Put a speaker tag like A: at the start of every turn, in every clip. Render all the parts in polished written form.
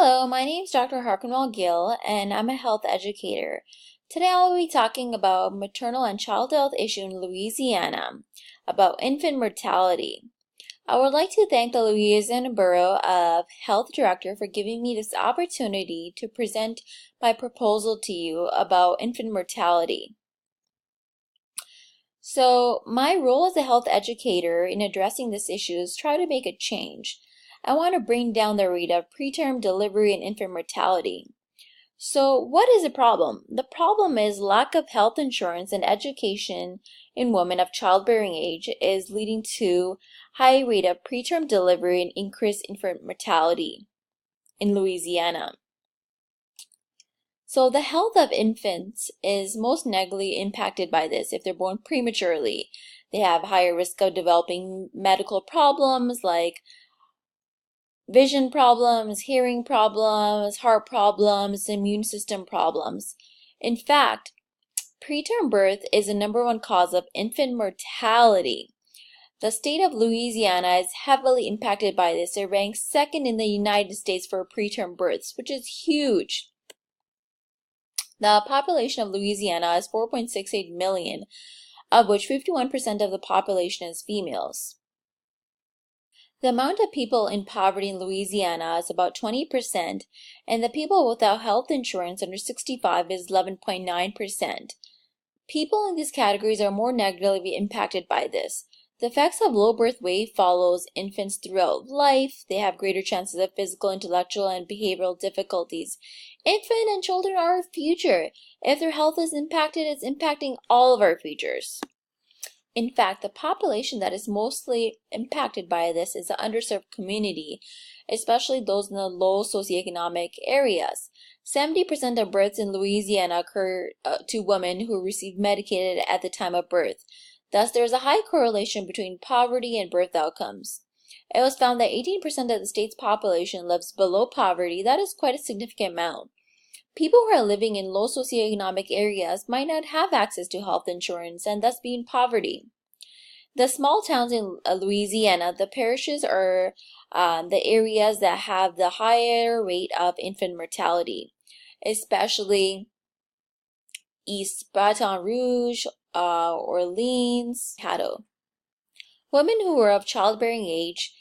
A: Hello, my name is Dr. Harkinwell Gill, and I'm a health educator. Today I'll be talking about maternal and child health issue in Louisiana, about infant mortality. I would like to thank the Louisiana Borough of Health Director for giving me this opportunity to present my proposal to you about infant mortality. So, my role as a health educator in addressing this issue is try to make a change. I want to bring down the rate of preterm delivery and infant mortality. So, what is the problem? The problem is lack of health insurance and education in women of childbearing age is leading to high rate of preterm delivery and increased infant mortality in Louisiana. So the health of infants is most negatively impacted by this if they're born prematurely. They have higher risk of developing medical problems like vision problems, hearing problems, heart problems, immune system problems. In fact, preterm birth is the #1 cause of infant mortality. The state of Louisiana is heavily impacted by this. It ranks second in the United States for preterm births, which is huge. The population of Louisiana is 4.68 million, of which 51% of the population is females. The amount of people in poverty in Louisiana is about 20%, and the people without health insurance under 65 is 11.9%. People in these categories are more negatively impacted by this. The effects of low birth weight follows infants throughout life. They have greater chances of physical, intellectual, and behavioral difficulties. Infant and children are our future. If their health is impacted, it's impacting all of our futures. In fact, the population that is mostly impacted by this is the underserved community, especially those in the low socioeconomic areas. 70% of births in Louisiana occur to women who receive Medicaid at the time of birth. Thus, there is a high correlation between poverty and birth outcomes. It was found that 18% of the state's population lives below poverty. That is quite a significant amount. People who are living in low socioeconomic areas might not have access to health insurance and thus be in poverty. The small towns in Louisiana, the parishes are the areas that have the higher rate of infant mortality, especially East Baton Rouge, Orleans, Caddo. Women who are of childbearing age,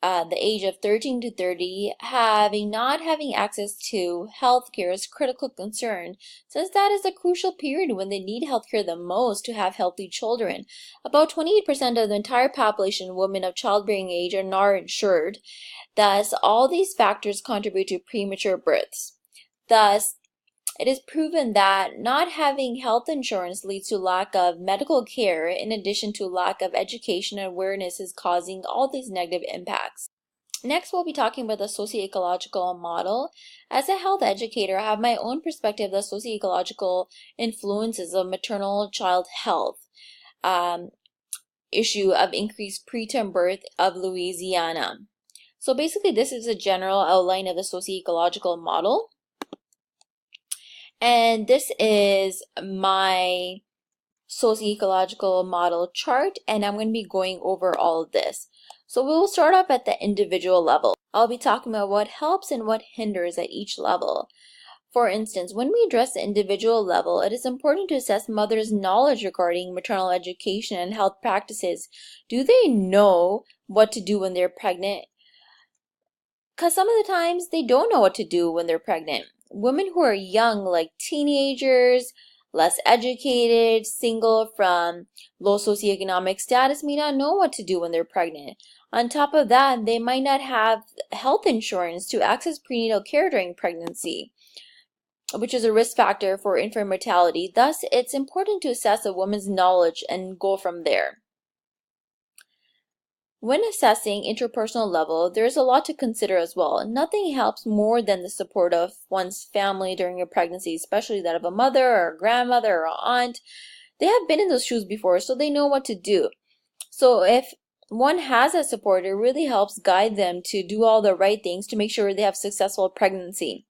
A: the age of 13 to 30, not having access to health care is a critical concern, since that is a crucial period when they need health care the most to have healthy children. About 28% of the entire population of women of childbearing age are not insured. Thus, all these factors contribute to premature births. Thus, it is proven that not having health insurance leads to lack of medical care, in addition to lack of education and awareness is causing all these negative impacts. Next, we'll be talking about the socio-ecological model. As a health educator, I have my own perspective of the socio-ecological influences of maternal child health issue of increased preterm birth of Louisiana. So basically, this is a general outline of the socio-ecological model. And this is my socio-ecological model chart, and I'm going to be going over all of this. So we will start off at the individual level. I'll be talking about what helps and what hinders at each level. For instance, when we address the individual level, it is important to assess mothers' knowledge regarding maternal education and health practices. Do they know what to do when they're pregnant? Because some of the times they don't know what to do when they're pregnant. Women who are young, like teenagers, less educated, single, from low socioeconomic status, may not know what to do when they're pregnant. On top of that, they might not have health insurance to access prenatal care during pregnancy, which is a risk factor for infant mortality. Thus, it's important to assess a woman's knowledge and go from there. When assessing interpersonal level, there's a lot to consider as well. Nothing helps more than the support of one's family during a pregnancy, especially that of a mother or a grandmother or an aunt. They have been in those shoes before, so they know what to do. So if one has that support, it really helps guide them to do all the right things to make sure they have successful pregnancy.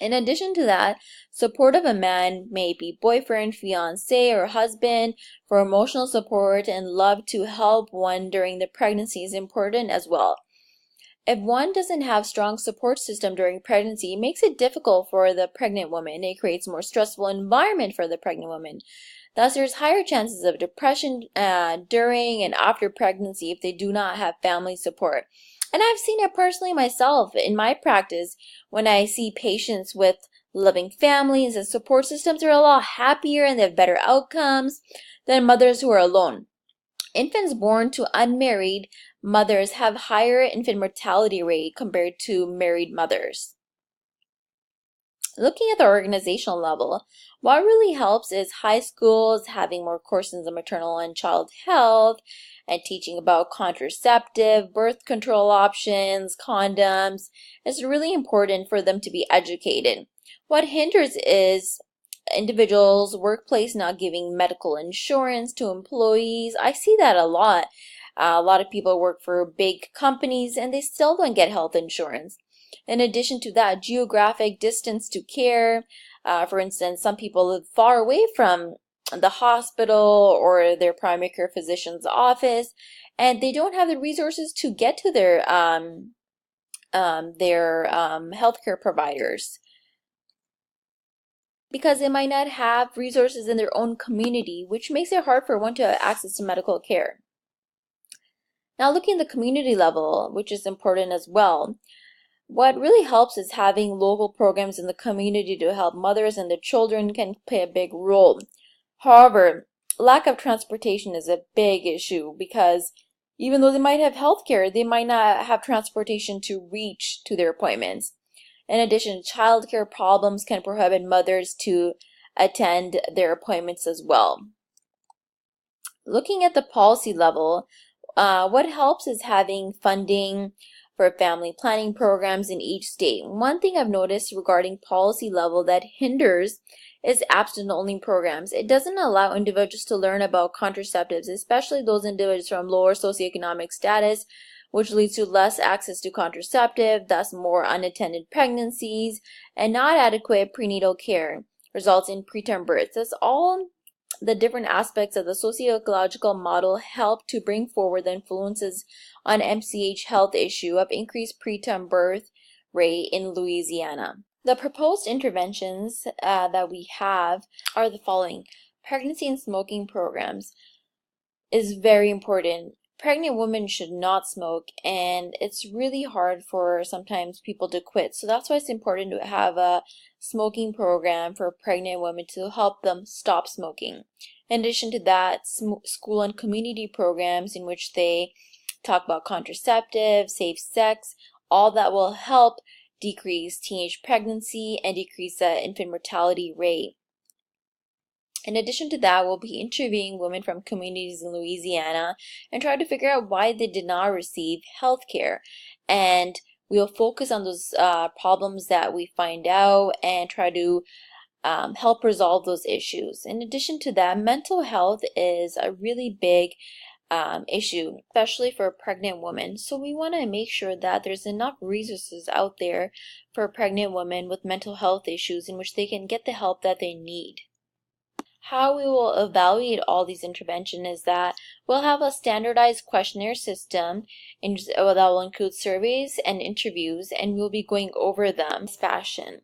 A: In addition to that, support of a man, may be boyfriend, fiance, or husband, for emotional support and love to help one during the pregnancy is important as well. If one doesn't have strong support system during pregnancy, it makes it difficult for the pregnant woman. It creates a more stressful environment for the pregnant woman. Thus, there's higher chances of depression during and after pregnancy if they do not have family support. And I've seen it personally myself in my practice when I see patients with loving families and support systems are a lot happier and they have better outcomes than mothers who are alone. Infants born to unmarried mothers have higher infant mortality rate compared to married mothers. Looking at the organizational level, what really helps is high schools having more courses on maternal and child health and teaching about contraceptive, birth control options, condoms. It's really important for them to be educated. What hinders is individuals, workplace not giving medical insurance to employees. I see that a lot. A lot of people work for big companies and they still don't get health insurance. In addition to that, geographic distance to care. For instance, some people live far away from the hospital or their primary care physician's office, and they don't have the resources to get to their healthcare providers because they might not have resources in their own community, which makes it hard for one to have access to medical care. Now, looking at the community level, which is important as well, what really helps is having local programs in the community to help mothers and their children can play a big role. However, lack of transportation is a big issue because even though they might have health care, they might not have transportation to reach to their appointments. In addition, childcare problems can prohibit mothers to attend their appointments as well. Looking at the policy level, what helps is having funding for family planning programs in each state. One thing I've noticed regarding policy level that hinders is abstinence-only programs. It doesn't allow individuals to learn about contraceptives, especially those individuals from lower socioeconomic status, which leads to less access to contraceptive, thus more unattended pregnancies, and not adequate prenatal care results in preterm births. That's all the different aspects of the socio-ecological model help to bring forward the influences on MCH health issue of increased preterm birth rate in Louisiana. The proposed interventions that we have are the following. Pregnancy and smoking programs is very important. Pregnant women should not smoke, and it's really hard for sometimes people to quit. So that's why it's important to have a smoking program for pregnant women to help them stop smoking. In addition to that, school and community programs in which they talk about contraceptive, safe sex, all that will help decrease teenage pregnancy and decrease the infant mortality rate. In addition to that, we'll be interviewing women from communities in Louisiana and try to figure out why they did not receive health care. And we'll focus on those problems that we find out and try to help resolve those issues. In addition to that, mental health is a really big issue, especially for pregnant women. So we want to make sure that there's enough resources out there for pregnant women with mental health issues in which they can get the help that they need. How we will evaluate all these interventions is that we'll have a standardized questionnaire system that will include surveys and interviews, and we'll be going over them in this fashion.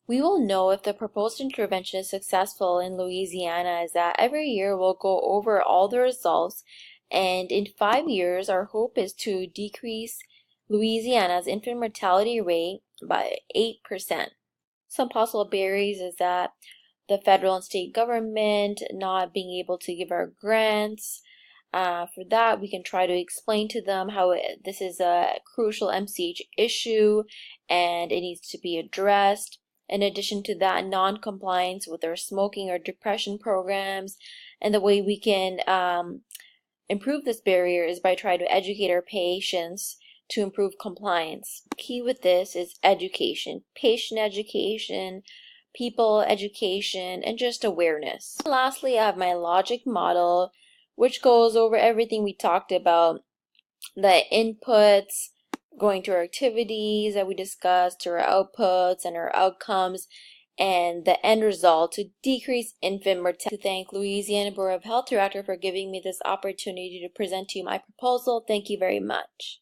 A: We will know if the proposed intervention is successful in Louisiana is that every year we'll go over all the results, and in 5 years our hope is to decrease Louisiana's infant mortality rate by 8%. Some possible barriers is that the federal and state government not being able to give our grants. For that, we can try to explain to them how this is a crucial MCH issue and it needs to be addressed. In addition to that, non-compliance with our smoking or depression programs, and the way we can improve this barrier is by trying to educate our patients to improve compliance. Key with this is education, patient education, people education, and just awareness. Lastly, I have my logic model, which goes over everything we talked about, the inputs, going to our activities that we discussed, to our outputs and our outcomes, and the end result to decrease infant mortality. To thank Louisiana Board of Health Director for giving me this opportunity to present to you my proposal. Thank you very much.